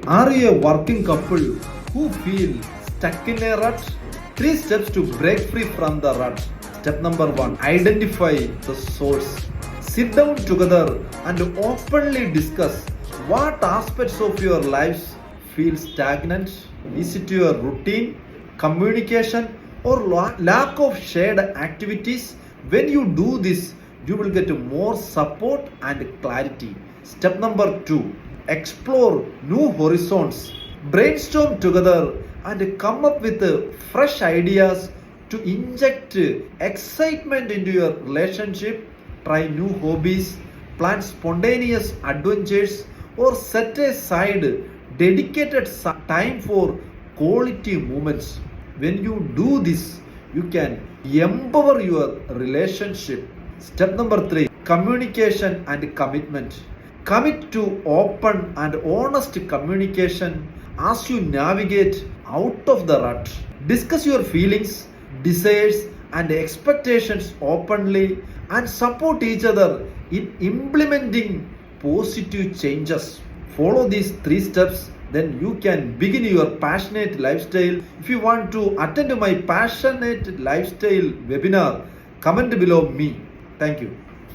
Are you a working couple who feel stuck in a rut? 3 steps to break free from the rut. Step number 1, identify the source. Sit down together and openly discuss what aspects of your lives feel stagnant. Is it your routine, communication, or lack of shared activities? When you do this, you will get more support and clarity. Step number 2, explore new horizons. Brainstorm together and come up with fresh ideas to inject excitement into your relationship. Try new hobbies, plan spontaneous adventures, or set aside dedicated time for quality moments. When you do this, you can empower your relationship. Step number 3, communication and commitment. Commit to open and honest communication as you navigate out of the rut. Discuss your feelings, desires, and expectations openly and support each other in implementing positive changes. Follow these 3 steps, then you can begin your passionate lifestyle. If you want to attend my passionate lifestyle webinar, comment below me. Thank you.